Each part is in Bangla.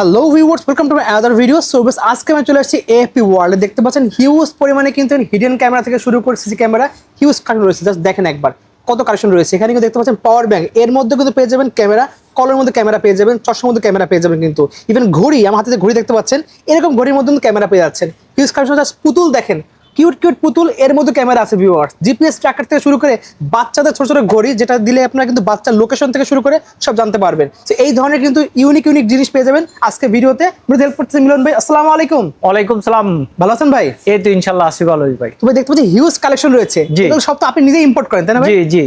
Hello viewers, welcome to my other video. So বেশ আজকে আমি চলে আসছি এএফপি ওয়ার্ল্ডে। দেখতে পাচ্ছেন হিউজ পরিমাণে কিন্তু হিডেন ক্যামেরা থেকে শুরু করে সিসি ক্যামেরা হিউজ কালেকশন রয়েছে। জাস্ট দেখেন একবার কত কালেকশন রয়েছে। এখানে কিন্তু দেখতে পাচ্ছেন পাওয়ার ব্যাংক, এর মধ্যে কিন্তু পেয়ে যাবেন ক্যামেরা, কলের মধ্যে ক্যামেরা পেয়ে যাবেন, চশমার মধ্যে ক্যামেরা পেয়ে যাবেন, কিন্তু ইভেন ঘড়ি, আমার হাতে যে ঘড়ি দেখতে পাচ্ছেন এরকম ঘড়ির মধ্যে কিন্তু ক্যামেরা পেয়ে যাচ্ছেন। Huge collection. জাস্ট পুতুল দেখেন, কিউট কিউট পুতুল, এর মধ্যে ক্যামেরা আছে ভিউয়ার্স। জিপিএস ট্র্যাকার থেকে শুরু করে বাচ্চাদের ছোট ছোট ঘড়ি, যেটা দিলে আপনারা কিন্তু বাচ্চার লোকেশন থেকে শুরু করে সব জানতে পারবেন। তো এই ধরনের কিন্তু ইউনিক ইউনিক জিনিস পেয়ে যাবেন আজকে ভিডিওতে। হেল্প করতেছে মিলন ভাই। আসসালামু আলাইকুম। ওয়ালাইকুম সালাম। ভালো আছেন ভাই? এই তো ইনশাআল্লাহ আছি ভালো ভাই। তুমি দেখতে পাচ্ছি হিউজ কালেকশন রয়েছে, এগুলো সব তো আপনি নিজে ইম্পোর্ট করেন তাই না ভাই? জি জি।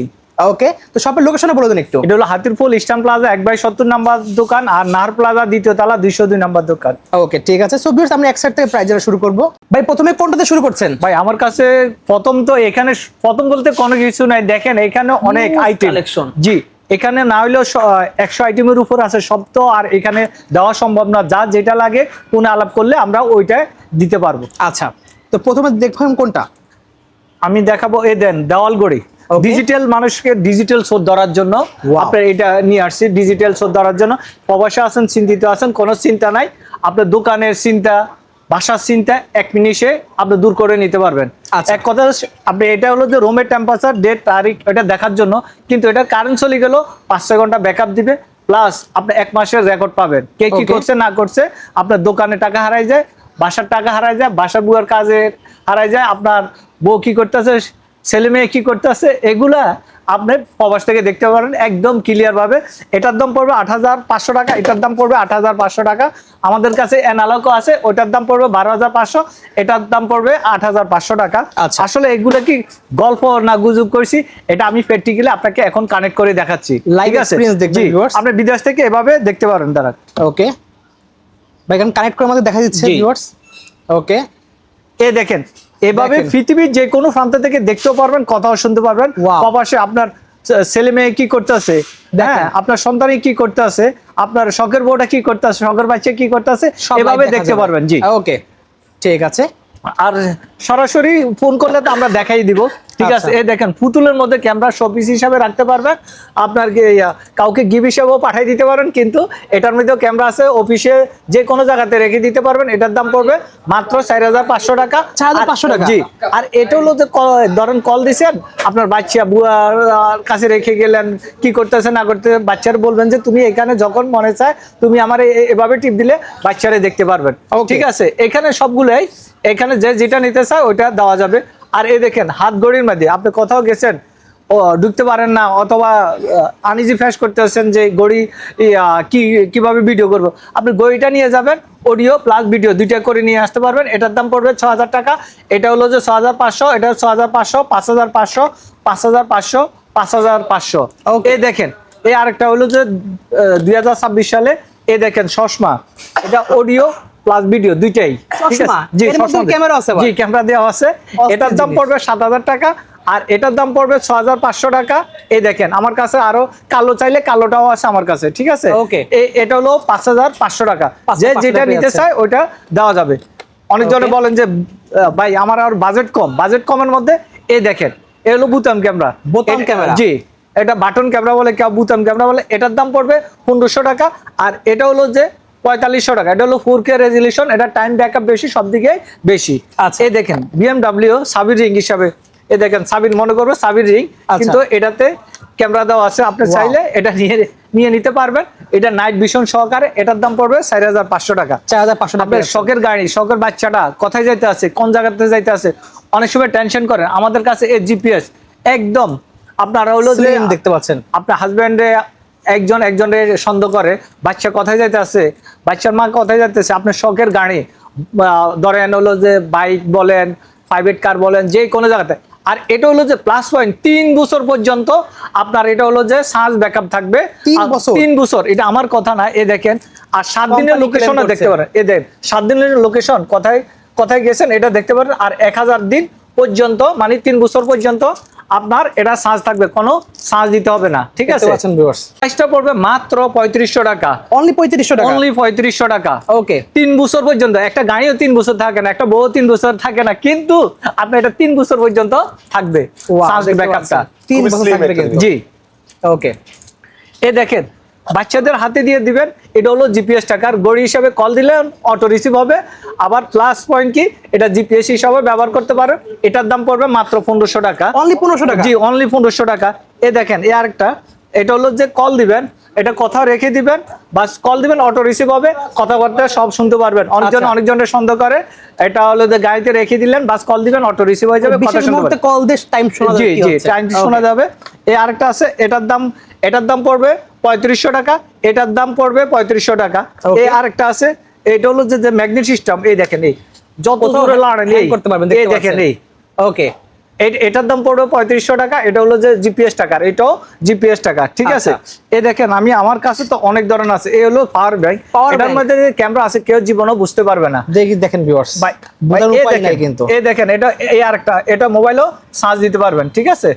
ওকে, তো শপের লোকেশনে বলে দেন একটু। এটা হলো হাতিরপুল ইস্টার্ন প্লাজা 1/70 নাম্বার দোকান, আর নাহার প্লাজা দ্বিতীয় তলা 202 নাম্বার দোকান। ওকে ঠিক আছে। সো ভিউয়ার্স, আমরা এক সাইড থেকে প্রাইস জানা শুরু করব। ভাই প্রথমে কোনটাতে শুরু করছেন? ভাই আমার কাছে প্রথম তো এখানে প্রথম বলতে কোনো কিছু নাই, দেখেন এখানে অনেক আইটেম কালেকশন। জি, এখানে না হইলেও 100 আইটেমের উপর আছে সব, তো আর এখানে দেওয়া সম্ভব না। যা যেটা লাগে ফোনে আলাপ করলে আমরা ওইটা দিতে পারবো। আচ্ছা, তো প্রথমে দেখবেন কোনটা? আমি দেখাবো, এই দেন দেওয়াল গড়ি। ডিজিটাল মানুষকে ডিজিটাল শোধ ধরার জন্য আপনার এটা নিয়ে আসছি। ডিজিটাল শোধ ধরার জন্য প্রবাসে আছেন, চিন্তিত আছেন, কোনো চিন্তা নাই। আপনার দোকানের চিন্তা, বাসার চিন্তা 1 মিনিটে আপনি দূর করে নিতে পারবেন। এক কথা, আপনি এটা হলো যে রুমের টেম্পারেচার, ডেট, তারিখ এটা দেখার জন্য, কিন্তু এটা কারেন্ট চলে গেল 5-6 ঘন্টা ব্যাকআপ দিবে, প্লাস আপনি 1 মাসের রেকর্ড পাবেন। কে কি করছে না করছে, আপনার দোকানে টাকা হারায় যায়, বাসার টাকা হারায় যায়, বাসার বুয়ার কাজে হারায় যায়, আপনার বউ কি করতেছে, ছেলে মেয়ে কি করতেছে, এগুলা আপনি প্রবাস থেকে দেখতে পারেন একদম ক্লিয়ার ভাবে। এটার দাম পড়বে 8500 টাকা, এটার দাম পড়বে 8500 টাকা। আমাদের কাছে অ্যানালগও আছে, ওটার দাম পড়বে 12500, এটার দাম পড়বে 8500 টাকা। আসলে এগুলো কি গল্প না গুজব করছি, এটা আমি প্র্যাকটিক্যালি আপনাকে এখন কানেক্ট করে দেখাচ্ছি। লাইভ এক্সপেরিয়েন্স দেখবেন ভিউয়ার্স। আপনি বিদেশ থেকে এভাবে দেখতে পারেন তারা। ওকে ভাই, এখন কানেক্ট করে আমাদের দেখা দিচ্ছে ভিউয়ার্স। ওকে, এই দেখেন এভাবে পৃথিবীর যে কোনো প্রান্ত থেকে দেখতেও পারবেন, কথাও শুনতে পারবেন। প্রবাসে আপনার ছেলে মেয়ে কি করতেছে, হ্যাঁ আপনার সন্তানই কি করতেছে, আপনার শখের বউটা কি করতেছে, শখের বাচ্চা কি করতেছে, এভাবে দেখতে পারবেন। জি ওকে ঠিক আছে। আর সরাসরি ফোন করলে তো আমরা দেখাই দিব, ঠিক আছে। এই দেখেন পুতুলের মধ্যে ক্যামেরা শোপিস হিসাবে রাখতে পারবেন, আপনার কাউকে গিফট হিসেবেও পাঠিয়ে দিতে পারেন, কিন্তু এটার মধ্যেও ক্যামেরা আছে, অফিসে যে কোনো জায়গাতে রেখে দিতে পারবেন। এটার দাম পড়বে মাত্র 4500 টাকা। 4500 টাকা জি। আর এটা হলো যে ধরেন কল দিছেন, আপনার বাচ্চা বুয়ার কাছে রেখে গেলেন, কি করতেছে না করতে, বাচ্চার বলবেন যে তুমি এখানে যখন মনে চায় তুমি আমার এভাবে টিপ দিলে বাচ্চারে দেখতে পারবেন, ঠিক আছে। এখানে সবগুলোই, এখানে যে যেটা নিতে চায় ওইটা দেওয়া যাবে। আর এই দেখেন হাত ঘড়ির মধ্যে আপনি কোথাও গেছেন, ও ঢুকতে পারেন না, অথবা আনইজি ফেস করতেছেন যে ঘড়ি কিভাবে ভিডিও করব, আপনি ঘড়িটা নিয়ে যাবেন, অডিও প্লাস ভিডিও দুইটা করে নিয়ে আসতে পারবেন। এটার দাম পড়বে 6000 টাকা। এটা হলো যে 6500, এটা 6500, 5500, 5500, 5500। এই দেখেন, এই আরেকটা হলো যে 2026 সালে, এই দেখেন চশমা, এটা অডিও প্লাস ভিডিও দুইটাই, ঠিক আছে। জি, ক্যামেরা আছে, জি ক্যামেরা দেওয়া আছে। এটার দাম পড়বে 7000 টাকা, আর এটার দাম পড়বে 6500 টাকা। এই দেখেন আমার কাছে আরো কালো চাইলে কালোটাও আছে আমার কাছে, ঠিক আছে। এটা হলো 5500 টাকা। যে যেটা নিতে চায় ওইটা দেওয়া যাবে। অনেকজনে বলেন যে ভাই আমার আর বাজেট কম, বাজেট কমের মধ্যে এই দেখেন, এ হলো বুতাম ক্যামেরা। বোতাম ক্যামেরা, জি, এটা বাটন ক্যামেরা বলে, কেউ বুতাম ক্যামেরা বলে। এটার দাম পড়বে 1500 টাকা। আর এটা হলো যে 4500 টাকা। এটা হলো 4K রেজলিউশন, এটা টাইম ব্যাকআপ বেশি, সব দিকে বেশি। এই দেখেন BMW সাবির রিং হিসাবে, এই দেখেন সাবির, মনে করবে সাবির রিং, কিন্তু এটাতে ক্যামেরা দেওয়া আছে। আপনি চাইলে এটা নিয়ে নিতে পারবেন। এটা নাইট ভিশন সহকারে। এটার দাম পড়বে 4500 টাকা। 4500 টাকা। আপনার শখের গাড়ি, শখের বাচ্চাটা কোথায় যাইতে আছে, কোন জায়গাতে যাইতে আছে, অনেক সময় টেনশন করেন, আমাদের কাছে এই জিপিএস একদম আপনারা হলো যে দেখতে পাচ্ছেন, আপনার হাজব্যান্ডে একজনের সন্দেহ করে বাচ্চা কোথায় যাইতে আছে, বাচ্চার মা কোথায় যাইতেছে, আপনার শখের গাড়ি ধরেন হলো যে বাইক বলেন, প্রাইভেট কার বলেন, যে কোনো জায়গাতে। আর এটা হলো যে প্লাস পয়েন্ট, 3 বছর পর্যন্ত আপনার এটা হলো যে চার্জ ব্যাকআপ থাকবে। 3 বছর, এটা আমার কথা না। এ দেখেন, আর 7 দিনের লোকেশন দেখতে পারেন। এ দেখেন 7 দিনের লোকেশন, কোথায় গেছেন এটা দেখতে পারেন। আর 1000 দিন পর্যন্ত, মানে 3 বছর পর্যন্ত আপনার এটা চার্জ থাকবে, কোনো চার্জ দিতে হবে না, ঠিক আছে। প্রাইসটা পড়বে মাত্র 3500 টাকা। অনলি 3500 টাকা, অনলি 3500 টাকা। ওকে, 3 বছর পর্যন্ত। একটা গাড়িও 3 বছর থাকে না, একটা বউ 3 বছর থাকে না, কিন্তু আপনার এটা 3 বছর পর্যন্ত থাকবে চার্জ ব্যাকআপটা। 3 বছর থাকবে কিন্তু। জি, ওকে। এই দেখেন বাচ্চাদের হাতে দিয়ে দিবেন, এটা হলো জিপিএস টাকার ঘড়ি হিসাবে কল দিলেন অটো রিসিভ হবে। আবার প্লাস পয়েন্ট কি, এটা জিপিএস হিসাবে ব্যবহার করতে পারেন। এটার দাম পড়বে মাত্র 1500 টাকা। অনলি 1500 টাকা? জি অনলি 1500 টাকা। এ দেখেন এ আরেকটা, এটা হলো যে কল দিবেন, এটা কথা রেখে দিবেন, বাস কল দিবেন অটো রিসিভ হবে, কথাবার্তা সব শুনতে পারবেন। অনেকজন অনেকজনের সন্দেহ করে, এটা হলো যে গাড়িতে রেখে দিলেন, বাস কল দিবেন অটো রিসিভ হয়ে যাবে, কথা শুনতে পারবেন। কল দিয়ে টাইম শোনা যাবে। জি জি টাইম শোনা যাবে। এই আরেকটা আছে, এটার দাম পড়বে 3500 টাকা, এটার দাম পড়বে 3500 টাকা। এই আরেকটা আছে, এটা হলো যে ম্যাগনেট সিস্টেম। এই দেখেন, এই যত দূরে লাড়েন এই করতে পারবেন, এই দেখেন এই। ওকে, এটার দাম পড়বে 3500 টাকা। এটা হলো যে জিপিএস টাকার, এটাও জিপিএস টাকা, ঠিক আছে। এই দেখেন আমার কাছে তো অনেক ধরনের আছে। এই হলো পাওয়ার ব্যাংক, এটার মধ্যে ক্যামেরা আছে, কেউ জীবনেও বুঝতে পারবে না। দেখেন ভিউয়ার্স, কিন্তু এই দেখেন এটা, এই আরেকটা, এটা মোবাইলও চার্জ দিতে পারবেন, ঠিক আছে।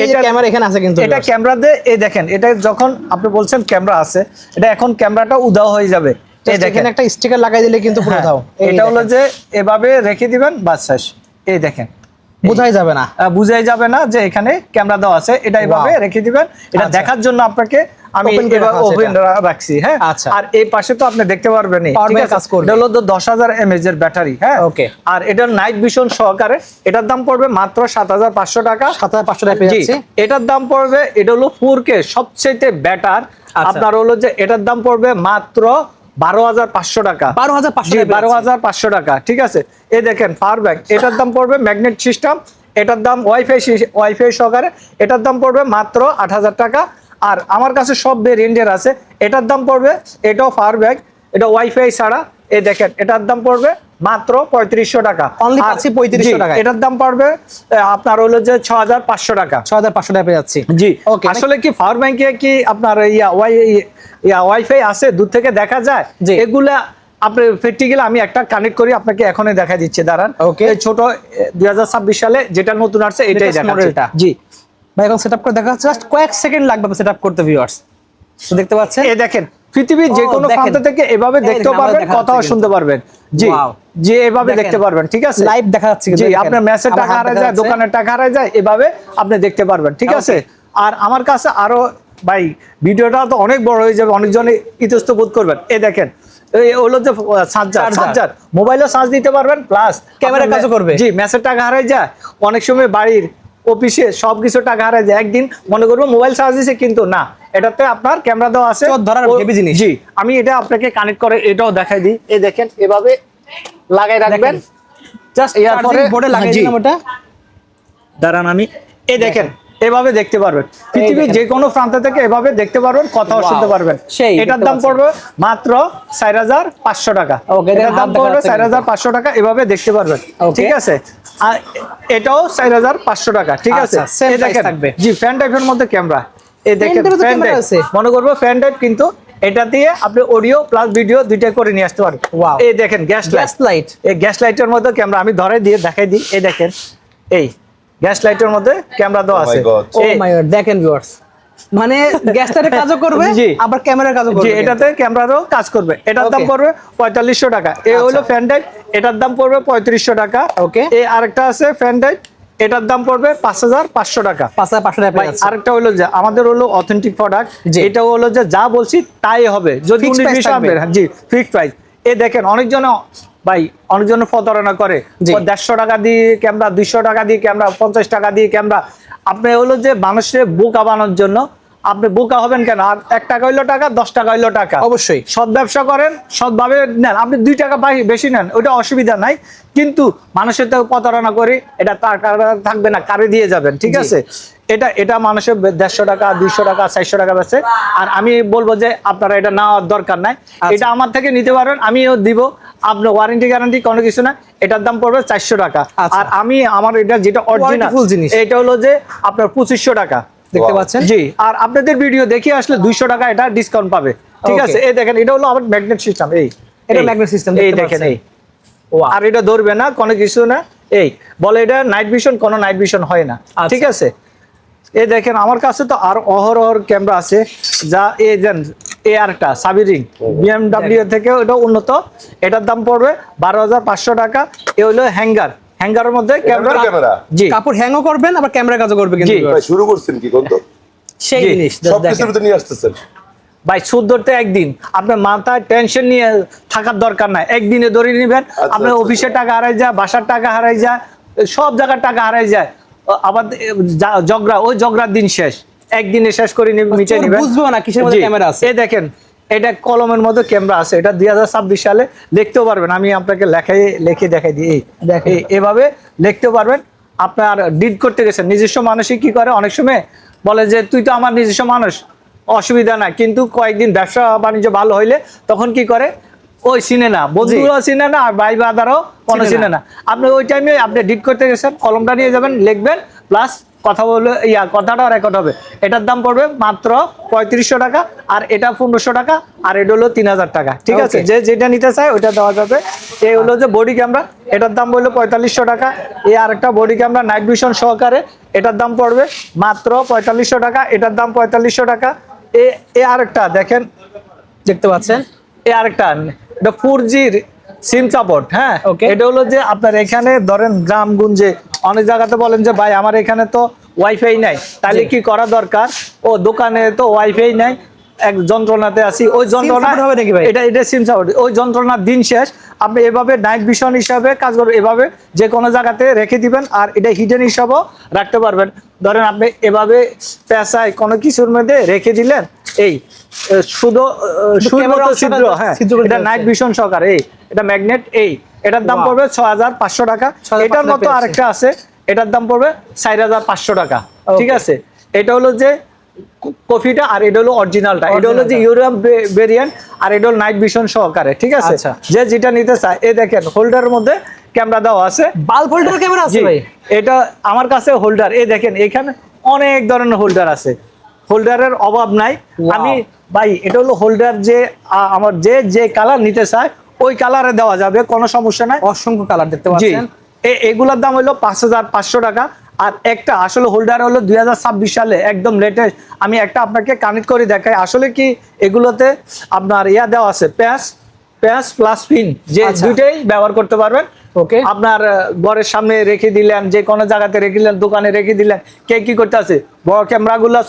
এটা ক্যামেরা এখানে আছে কিন্তু, এটা ক্যামেরা দিয়ে, এই দেখেন এটা যখন আপনি বলছেন ক্যামেরা আছে, এটা এখন ক্যামেরাটা উধাও হয়ে যাবে। এই দেখেন একটা স্টিকার লাগাই দিলে কিন্তু পুরো দাও। এটা হলো যে এভাবে রেখে দিবেন, বাস শেষ। এই দেখেন বোঝাই যাবে না যে এখানে ক্যামেরা দেওয়া আছে, এটা এভাবে রেখে দিবেন। এটা দেখার জন্য আপনাকে আমি ওপেন রাখছি, হ্যাঁ। আর এই পাশে তো আপনি দেখতে পারবেন, এটা হলো 10000 mAh এর ব্যাটারি, হ্যাঁ। ওকে, আর এটার নাইট ভিশন সহকারে, এটার দাম পড়বে মাত্র 7500 টাকা। 7500 টাকা পেয়ে যাচ্ছে। এটার দাম পড়বে, এটা হলো 4K সবচেয়ে বেটার। আপনার হলো যে এটার দাম পড়বে মাত্র 12500 টাকা। 12500 টাকা, ঠিক আছে। এই দেখেন পাওয়ার ব্যাংক, এটার দাম পড়বে ম্যাগনেট সিস্টেম, এটার দাম ওয়াইফাই সহকারে, এটার দাম পড়বে মাত্র 8000 টাকা। আর আমার কাছে সব ভেরিয়েন্টের আছে, এটার দাম পড়বে, এটাও পাওয়ার ব্যাংক, এটা ওয়াইফাই ছাড়া। এই দেখেন এটার দাম পড়বে মাত্র 3500 টাকা। অনলি 3500 টাকা। এটার দাম পড়বে আপনার হলো যে 6500 টাকা। 6500 টাকা পেয়ে যাচ্ছি। জি, আসলে কি পাওয়ার ব্যাংকে কি আপনার ওয়াইফাই আছে, দূর থেকে দেখা যায়? এগুলা আপনি প্র্যাকটিক্যালি আমি একটা কানেক্ট করি, আপনাকে এখনই দেখা দিচ্ছে, দাঁড়ান। এই ছোট 2026 সালে যেটা নতুন আসছে এটাই দেখাচ্ছে। জি ভাই, এখন সেটআপ করে দেখা যাচ্ছে, জাস্ট কয়েক সেকেন্ড লাগবে সেটআপ করতে ভিউয়ার্স। তো দেখতে পাচ্ছেন, এই দেখেন পৃথিবীর যে কোনো প্রান্ত থেকে এভাবে দেখতে পারবেন, কথাও শুনতে পারবেন। জি জি, এভাবে দেখতে পারবেন, ঠিক আছে। লাইভ দেখা যাচ্ছে। জি, আপনার মেসের টাকা হারায় যায়, দোকানের টাকা হারায় যায়, এভাবে আপনি দেখতে পারবেন, ঠিক আছে। আর আমার কাছে আরো, ভাই ভিডিওটা তো অনেক বড় হয়ে যাবে, অনেকজনে ইতস্ত বোধ করবেন। এই দেখেন, এই হলো যে চার্জার, মোবাইলও চার্জ দিতে পারবেন, প্লাস ক্যামেরার কাজও করবে। জি, মেসের টাকা হারায় যায়, অনেক সময় বাড়ির অফিসে সবকিছু টাকা হারায় যায়। একদিন মনে করবো মোবাইল চার্জ দিছে, কিন্তু না, এটাতে আপনার ক্যামেরা দেওয়া আছে। জি, আমি এটা আপনাকে কানেক্ট করে এটাও দেখাই দিই। এই দেখেন এভাবে লাগাই রাখবেন, জাস্ট এরপরে বোর্ডে লাগাই দিলাম ওটা। দাঁড়ান আমি, এই দেখেন এভাবে দেখতে পারবেন, পৃথিবীর যে কোনো প্রান্ত থেকে এভাবে দেখতে পারবেন, কথাও শুনতে পারবেন। এটার দাম পড়বে মাত্র 4500 টাকা। এটার দাম পড়বে 4500 টাকা, এভাবে দেখতে পারবেন, ঠিক আছে। আর এটাও 4500 টাকা, ঠিক আছে। এই দেখেন, জি ফ্যান টাইপের মধ্যে ক্যামেরা। এই দেখেন ফ্যান টাইপ, মনে করবো ফ্যান টাইপ, কিন্তু এটা দিয়ে আপনি অডিও প্লাস ভিডিও দুইটা করে নিয়ে আসতে পারেন। এই দেখেন গ্যাস লাইট, এই গ্যাস লাইটের মধ্যে ক্যামেরা আমি ধরে দিয়ে দেখাই দিই। এই দেখেন, এই গ্যাস লাইটের মধ্যে ক্যামেরা দেওয়া আছে। ও মাই গড, দেখেন ভিউয়ার্স, মানে গ্যাস লাইটের কাজও করবে, আবার ক্যামেরার কাজও করবে। জি, এটাতে ক্যামেরারও কাজ করবে। এটার দাম পড়বে 4500 টাকা। এই হলো ফ্যান টাইপ, এটার দাম পড়বে 3500 টাকা। ওকে, এই আরেকটা আছে ফ্যান টাইপ, এটার দাম পড়বে 5500 টাকা। 5500 টাকা। আরেকটা হলো যে আমাদের হলো অথেন্টিক প্রোডাক্ট, এটা হলো যে যা বলছি তাই হবে, যদি 19-20 হবে। জি, ফিক্সড প্রাইস। এই দেখেন অনেকজন, ভাই অনেকজন প্রতারণা করে, 150 টাকা দিয়ে ক্যামেরা, 200 টাকা দিয়ে ক্যামেরা, 50 টাকা দিয়ে ক্যামেরা। আপনি হলো যে মানুষের বোকা বানানোর জন্য, আপনি বোকা হবেন কেন? আর 1 টাকা হইলো টাকা, 10 টাকা হইলো টাকা। অবশ্যই সৎ ব্যবসা করেন, সৎভাবে নেন। আপনি 2 টাকা বেশি নেন, ওটা অসুবিধা নাই, কিন্তু মানুষের তো প্রতারণা করি, এটা তার থাকবে না, কারে দিয়ে যাবেন, ঠিক আছে। এটা মানুষের 150 টাকা, 200 টাকা, 400 টাকা বেচে। আর আমি বলবো যে আপনারা এটা নেওয়ার দরকার নাই, এটা আমার থেকে নিতে পারেন, আমিও দিব। আপনার ওয়ারেন্টি গ্যারান্টি কোনো কিছু না। এটার দাম পড়বে 400 টাকা। আর আমি আমার এটা যেটা অরিজিনাল জিনিস, এটা হলো যে আপনার 2500 টাকা, দেখতে পাচ্ছেন। জি, আর আপনাদের ভিডিও দেখে আসলে 200 টাকা এটা ডিসকাউন্ট পাবে, ঠিক আছে। এই দেখেন, এটা হলো আমার ম্যাগনেট সিস্টেম। এটা ম্যাগনেট সিস্টেম, এই দেখেন। এই আর এটা ধরবে না, কোনো কিছু না। এই বলে এটা নাইট ভিশন, কোনো নাইট ভিশন হয় না, ঠিক আছে। এই দেখেন আমার কাছে তো আর অহরহ ক্যামেরা আছে, যা এই দেন আরটা সাবিরিং BMW থেকে এটা উন্নত। এটার দাম পড়বে 12500 টাকা। এ হলো হ্যাঙ্গারের মধ্যে ক্যামেরা। জি, কাপড় হ্যাংও করবেন, আবার ক্যামেরা কাজও করবে। কিন্তু শুরু করছেন কি কোন তো সেই জিনিস সবকিছুর ভিতরে নিয়ে আসতেছেন। ভাই সুদ ধরতে একদিন, আপনার মাথায় টেনশন নিয়ে থাকার দরকার নাই, একদিনে ধরে নেবেন। আপনার অফিসের টাকা হারাই যায়, বাসার টাকা হারাই যায়, সব জায়গার টাকা হারাই যায়, আবার ঝগড়া, ওই ঝগড়ার দিন শেষ, একদিনে শেষ করে মিটে নেবেন। বুঝবো না কিসের মধ্যে ক্যামেরা আছে। এই দেখেন, এটা কলমের মধ্যে ক্যামেরা আছে, এটা 2026 সালে লিখতেও পারবেন, আমি আপনাকে লিখে দেখাই দিই, এভাবে লিখতে পারবেন। আপনার ডিড করতে গেছেন, নিজস্ব মানুষই কি করে, অনেক সময় বলে যে তুই তো আমার নিজস্ব মানুষ, অসুবিধা নাই, কিন্তু কয়েকদিন ব্যবসা বাণিজ্য ভালো হইলে তখন কি করে, ওই চিনে না, বন্ধুরাও চিনে না, আর ভাই বাদারও কোনো চিনে না। আপনি ওই টাইমে আপনি ডিড করতে গেছেন, কলমটা নিয়ে যাবেন, লিখবেন, প্লাস কথা বলে কথাটা রেকর্ড হবে। এটার দাম পড়বে মাত্র 3500 টাকা, আর এটা 1500 টাকা, আর এটা হলো 3000 টাকা। ঠিক আছে, যে যেটা নিতে চায় ওইটা দেওয়া যাবে। এই হলো যে বডি ক্যামেরা, এটার দাম বললো 4500 টাকা। এই আরেকটা বডি ক্যামেরা নাইট ভিশন সহকারে, এটার দাম পড়বে মাত্র 4500 টাকা, এটার দাম 4500 টাকা। এই আরেকটা দেখেন, দেখতে পাচ্ছেন, এই আরেকটা, এটা 4G সিম সাপোর্ট। হ্যাঁ, এটা হলো যে আপনার এখানে ধরেন গ্রামগঞ্জে অনেক জায়গাতে বলেন যে ভাই আমার এখানে তো ওয়াইফাই নাই, তাহলে কি করা দরকার, ও দোকানে তো ওয়াইফাই নাই, এক যন্ত্রণাতে আছি, ওই যন্ত্রণা হবে নাকি ভাই? এটা সিম সাপোর্ট, ওই যন্ত্রণার দিন শেষ। আপনি এভাবে নাইট ভিশন হিসাবে কাজ করবেন, এভাবে যে কোনো জায়গাতে রেখে দিবেন, আর এটা হিডেন হিসাবেও রাখতে পারবেন। ধরেন আপনি এভাবে পেঁচায় কোনো কিছুর মধ্যে রেখে দিলেন, এই শুধু ছিদ্র, হ্যাঁ, এটা নাইট ভিশন সহকারে, এই এটা ম্যাগনেট, এই এটার দাম পড়বে 6500 টাকা। এটার মতো আরেকটা আছে, এটার দাম পড়বে 4500 টাকা। ঠিক আছে, এটা হলো যে কফিটা, আর এটা হলো অরিজিনালটা, এটা হলো যে ইউরোপ ভেরিয়েন্ট, আর এটা হলো নাইট ভিশন সহকারে। ঠিক আছে, যে যেটা নিতে চায়, এই দেখেন হোল্ডারের মধ্যে ক্যামেরা দেওয়া আছে, বাল্ব হোল্ডার ক্যামেরা আছে ভাই। এটা আমার কাছে হোল্ডার, এই দেখেন এখানে অনেক ধরনের হোল্ডার আছে, হোল্ডারের অভাব নাই। আমি ভাই এটা হলো হোল্ডার, যে আমার যে কালার নিতে চায় ওই কালারে দেওয়া যাবে, কোনো সমস্যা নাই। অসংখ্য কালার দেখতে পাচ্ছেন। এগুলোর দাম হলো 5500 টাকা। আর একটা আসলে হোল্ডার হলো 2026 সালে একদম লেটেস্ট, আমি একটা আপনাকে কানেক্ট করে দেখাই। আসলে কি এগুলোতে আপনার দেওয়া আছে, প্যাচ প্লাস পিন, যে দুইটাই ব্যবহার করতে পারবেন। ওকে, আপনার ঘরের সামনে রেখে দিলেন, যে কোনো জায়গাতে রেখে দিলেন, দোকানে রেখে দিলেন, কে কি করতে আছে, বড় ক্যামেরাগুলো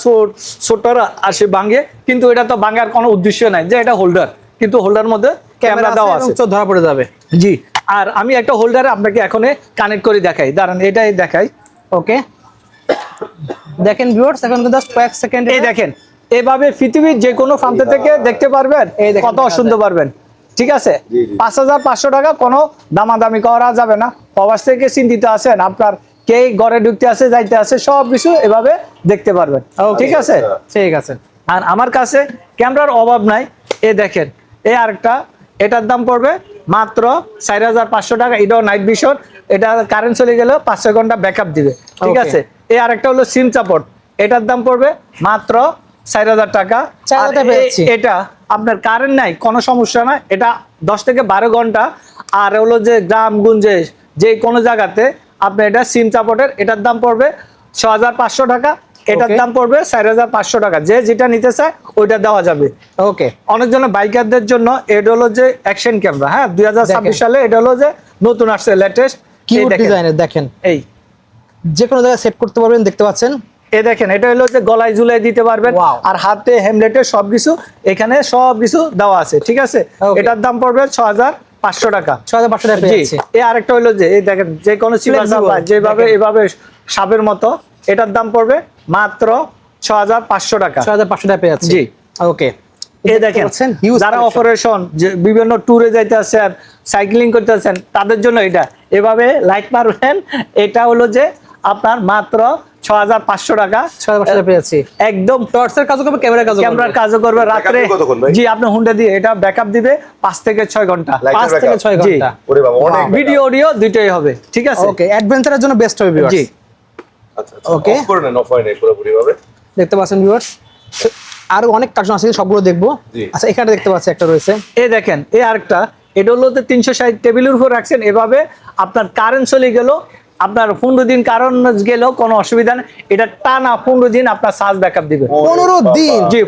ছোটরা আসে ভাঙে, কিন্তু এটা তো ভাঙার কোনো উদ্দেশ্য নাই, যে এটা হোল্ডার, কিন্তু হোল্ডার মধ্যে ক্যামেরা দেওয়া আছে, ধরা পড়ে যাবে। জি, আর আমি একটা হোল্ডারে আপনাকে এখন কানেক্ট করে দেখাই, দাঁড়ান এটাই দেখাই। ওকে, দেখেন ভিউয়ার্স, এখন কিন্তু জাস্ট কয়েক সেকেন্ডে এই দেখেন, এভাবে পৃথিবীর যে কোনো প্রান্ত থেকে দেখতে পারবেন, কত শুনতে পারবেন। ঠিক আছে, 5500 টাকা, কোনো দামাদামি করা যাবে না। প্রবাস থেকে চিন্তিত আছেন, আপনার কে ঘরে ঢুকতে আছে, যাইতে আছে, সবকিছু এভাবে দেখতে পারবেন। ঠিক আছে, ঠিক আছে। আর আমার কাছে ক্যামেরার অভাব নাই। এই দেখেন, এই আরেকটা, এটার দাম পড়বে মাত্র 4500 টাকা। এটাও নাইট ভিশন, এটা কারেন্ট চলে গেলেও 5-6 ঘন্টা ব্যাকআপ দিবে। ঠিক আছে, এই আরেকটা হলো সিম সাপোর্ট, এটার দাম পড়বে মাত্র 4000 টাকা। এটা আপনার কারেন্ট নাই, কোনো সমস্যা নাই, এটা 10 থেকে 12 ঘন্টা। আর হলো যে গ্রামগঞ্জে যে কোনো জায়গাতে আপনি এটা সিম সাপোর্টের, এটার দাম পড়বে 6500 টাকা, এটার দাম পড়বে 4500 টাকা। যে যেটা নিতে চায় ওইটা দেওয়া যাবে। ওকে, অনেকজনের বাইকারদের জন্য এটা হলো যে অ্যাকশন ক্যামেরা। হ্যাঁ, 2026 সালে এটা হলো যে নতুন আসছে, লেটেস্ট কিউট ডিজাইনের। দেখেন, এই যে কোনো জায়গায় সেট করতে পারবেন, দেখতে পাচ্ছেন। এই দেখেন, এটা হলো যে গলায় ঝুলাই দিতে পারবেন, আর হাতে হেমলেটে সবকিছু, এখানে সবকিছু দেওয়া আছে। ঠিক আছে, এটার দাম পড়বে 6500 টাকা। 6500 টাকা পেয়েছি। এই আরেকটা হলো যে, এই দেখেন, যে কোনো যেভাবে এভাবে সাপের মতো, এটার দাম পড়বে মাত্র 6500 টাকা। 6500 টাকা পেয়েছি। জি, ওকে, এই দেখেন, যারা অপারেশন, যে বিভিন্ন ট্যুরে যাইতে আছেন, সাইক্লিং করতে আছেন, তাদের জন্য এটা এভাবে লাইট মারবেন। এটা হলো যে আপনার মাত্র 6500 টাকা। 6500 টাকা পেয়েছি। একদম টর্চের কাজও করবে, ক্যামেরার কাজও করবে রাত্রে। জি, আপনি হুন্ডা দিয়ে এটা ব্যাকআপ দিবে 5 থেকে 6 ঘন্টা। 5 থেকে 6 ঘন্টা। ওরে বাবা, অনেক ভিডিও অডিও দুটোই হবে। ঠিক আছে, ওকে, অ্যাডভেঞ্চারের জন্য বেস্ট হবে ভিউয়ার্স। জি, আচ্ছা, ওকে, অফ করে নেন, অফ হয় না পুরোপুরি ভাবে। দেখতে পাচ্ছেন ভিউয়ার্স, আরো অনেক কালেকশন আছে, সবগুলো দেখবো। আচ্ছা, এখানে দেখতে পাচ্ছি একটা রয়েছে। এই দেখেন, এই আরেকটা, এটা হলো 360 টেবিলের উপর রাখছেন, এভাবে আপনার কারেন্ট চলে গেল, আপনার 15 দিন কারেন্ট গেলেও কোনো অসুবিধা নেই। এটা টানা 15 দিন আপনার চার্জ ব্যাকআপ দিবে। 15 দিন? জি,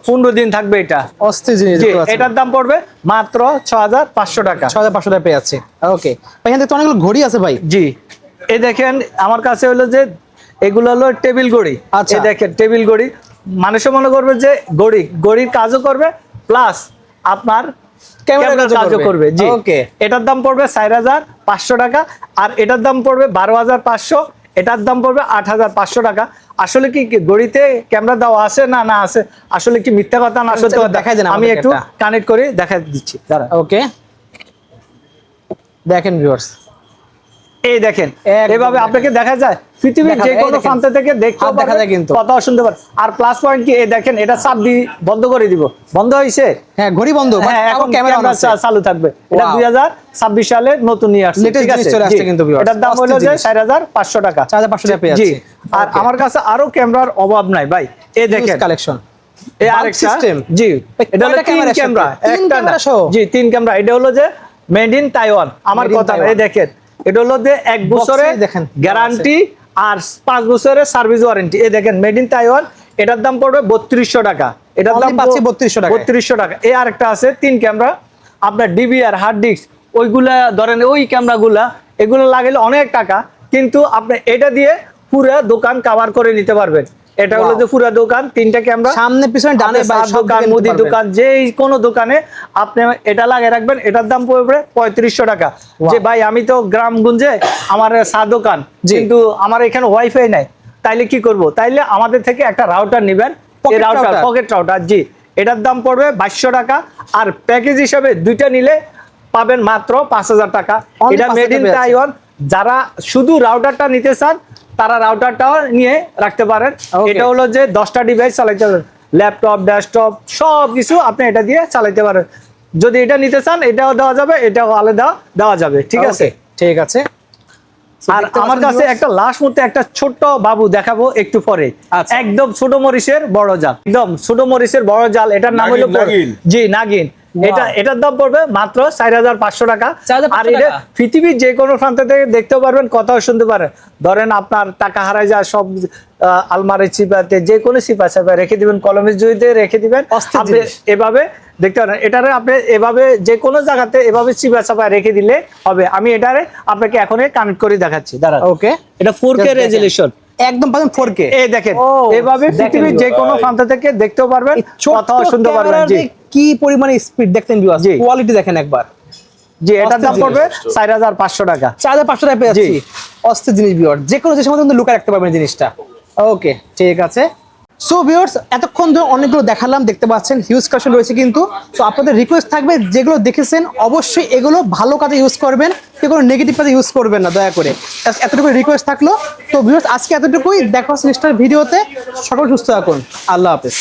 15 দিন থাকবে এটা। অস্থির জিনিস। এটার দাম পড়বে মাত্র 6500 টাকা। 6500 টাকা পেয়ে যাচ্ছে। ওকে, এখানে দেখতে অনেকগুলো ঘড়ি আছে ভাই। জি, এই দেখেন, আমার কাছে হলো যে এগুলো হলো টেবিল ঘড়ি। এই দেখেন, টেবিল ঘড়ি মানুষে মনে করবে যে গড়ির কাজও করবে প্লাস আপনার ক্যামেরার কাজও করবে। জি ওকে, এটার দাম পড়বে 4,500 টাকা, আর এটার দাম পড়বে 12,500, এটার দাম পড়বে 8,500 টাকা। আসলে কি গড়িতে ক্যামেরা দেওয়া আছে না না আছে, আসলে কি মিথ্যা কথা না সত্যি কথা, দেখাই দেন আমি আমাদেরকে একটু একটা। কানেক্ট করে দেখাই দিচ্ছি দাঁড়া। ওকে দেখেন ভিউয়ার্স, এই দেখেন একদম এভাবে দেখেন। আপনাকে দেখা যায় পৃথিবীর দেখা যে যায়, এই কোনো দেখেন। প্রান্ত থেকে দেখতে হাত দেখা যায় কিন্তু। কথাও শুনতে পারেন। আর প্লাস পয়েন্ট কি, এই দেখেন এটা চাপ দিয়ে বন্ধ করে দিব, বন্ধ হয়েছে। হ্যাঁ ঘড়ি বন্ধ, হ্যাঁ এখন ক্যামেরা চালু থাকবে। এটা Wow. 2026 সালে নতুন নিয়ে আসছে, Latest ঠিক জিনিস আছে? চলে আসছে জি। কিন্তু viewers, এটার দাম হলো অস্থির যে জিনিস। 4,500 টাকা। 4,500 টাকা পেয়ে জি। যাচ্ছে। আর Okay. আমার কাছে আরো ক্যামেরার অভাব নাই ভাই, এই দেখেন কালেকশন, এই Bulb আরেকটা system? জি, এটা হলো কয়টা 3 ক্যামেরা ক্যামেরা, একসাথে? তিন একটা না ক্যামেরা সহ? জি 3 ক্যামেরা। এটা হলো যে মেড ইন তাইওয়ান, আমার Made in কথা না, Taiwan। এই দেখেন এটা হলো যে 1 বছরের দেখেন, গ্যারান্টি আর 5 বছরের সার্ভিস ওয়ারেন্টি। এই দেখেন মেড ইন তাইওয়ান, এটার দাম পড়বে 3200 টাকা। এটার Only দাম পাচ্ছি 3200 টাকায়। 3200 টাকা। এই আরেকটা আছে 3 ক্যামেরা, আপনার ডিভিআর হার্ড ডিস্ক ওইগুলা ধরেন, ওই ক্যামেরাগুলা এগুলো লাগাইলে অনেক টাকা, কিন্তু আপনি এটা দিয়ে পুরো দোকান কভার করে নিতে পারবেন। এটা হলো Wow. যে পুরো দোকান 3টা ক্যামেরা, সামনে পিছনে ডানে আপনি বামে চার সব দোকান, দিকে নিতে মুদি পারবেন। দোকান, যেই কোনো দোকানে আপনি এটা লাগিয়ে রাখবেন। এটার দাম পড়বে 3500 টাকা। যে ভাই আমি তো গ্রামগঞ্জে আমার চা দোকান, জি। কিন্তু আমার এখানে ওয়াইফাই নাই, তাইলে কি করব? তাইলে আমাদের থেকে একটা রাউটার নেবেন, এই Pocket router router? Pocket router. জি, এটার দাম পড়বে 2200 টাকা, আর প্যাকেজ হিসাবে দুইটা নিলে পাবেন মাত্র 5000 টাকা। Only এটা 5,000 মেড ইন পেয়ে যাচ্ছে। তাইওয়ান। যারা শুধু রাউটারটা নিতে চান তারা রাউটারটাও নিয়ে রাখতে পারেন। Okay. এটা হলো যে 10টা ডিভাইস চালাতে পারেন, ল্যাপটপ, ডেস্কটপ সব কিছু আপনি এটা দিয়ে চালাতে পারেন। যদি এটা নিতে চান এটাও দেওয়া যাবে, এটাও আলাদা দেওয়া যাবে, ঠিক আছে? Okay, ঠিক আছে। So, আর দেখতে আমার পাচ্ছেন কাছে viewers? একটা লাস্ট মধ্যে একটা ছোট্ট বাবু দেখাবো একটু পরে। আচ্ছা। একদম ছোট মরিচের বড় জাল, একদম ছোট মরিচের বড় জাল। এটার নাম হলো নাগিন। জি নাগিন। Wow. এটার দাম পড়বে মাত্র 4500 টাকা। 4500 আর এটা টাকা? পৃথিবীর যে কোনো প্রান্ত থেকে দেখতেও পারবেন, কথাও শুনতে পারেন। ধরেন আপনার টাকা হারায় যায়, সব আলমারি চিপাতে যে কোনো চিপা চাপা রেখে দিবেন, কলমের জড়িতে রেখে দিবেন, অস্থির আপনি জিনিস। এভাবে দেখতে পারেন। এটারে আপনি এভাবে যে কোনো জায়গাতে এভাবে চিপা চাপা রেখে দিলে হবে। আমি এটারে আপনাকে এখনই কানেক্ট করে দেখাচ্ছি, দাঁড়ান। ওকে, এটা 4K Just দেখেন। রেজুলেশন, একদম পাবেন 4K। এই দেখেন ও, এভাবে দেখেন পৃথিবীর যে কোনো ভাই। প্রান্ত থেকে দেখতেও পারবেন, এই ছোট্ট কথাও শুনতে পারবেন। ক্যামেরার জি যে কি পরিমাণে স্পিড দেখতেন ভিউয়ার্স, জি। কোয়ালিটি দেখেন একবার। জি, এটার দাম অস্থির পড়বে জিনিস। 4500 টাকা। 4500 টাকা পেয়ে যাচ্ছি। জি। অস্থির জিনিস ভিউয়ার, যে কোনো দেশের মধ্যে কিন্তু লুকায় রাখতে পারবেন জিনিসটা। ওকে, ঠিক আছে। সো ভিউয়ার্স, এতক্ষণ ধরে অনেকগুলো দেখালাম, দেখতে পাচ্ছেন হিউজ কালেকশন রয়েছে কিন্তু। সো আপনাদের রিকোয়েস্ট থাকবে, যেগুলো দেখেছেন অবশ্যই এগুলো ভালো কাজে ইউজ করবেন, কেউ কোনো নেগেটিভ কাজে ইউজ করবেন না দয়া করে। এতটুকু রিকোয়েস্ট থাকলো। তো ভিউয়ার্স, আজকে এতটুকুই, দেখা হচ্ছে নেক্সট ভিডিওতে। সকল সুস্থ থাকুন, আল্লাহ হাফেজ।